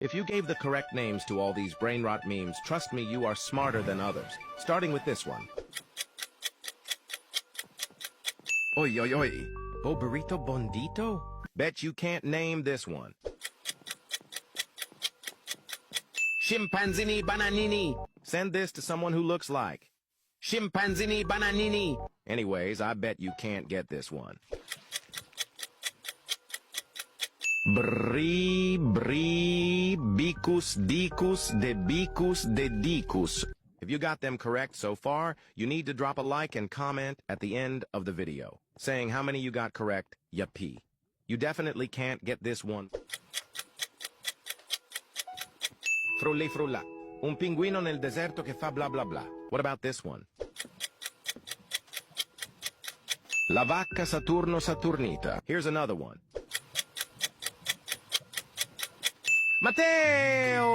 If you gave the correct names to all these brainrot memes, trust me, you are smarter than others. Starting with this one. Oi, oi, oi. Bo burrito bondito? Bet you can't name this one. Scimpanzini bananini. Send this to someone who looks like Scimpanzini bananini. Anyways, I bet you can't get this one. Bri, bicus, dicus, de dicus. If you got them correct so far, you need to drop a like and comment at the end of the video, saying how many you got correct, yuppie. You definitely can't get this one. Frulli frulla. Un pinguino nel deserto che fa bla bla bla. What about this one? La vacca Saturno Saturnita. Here's another one. Matteo!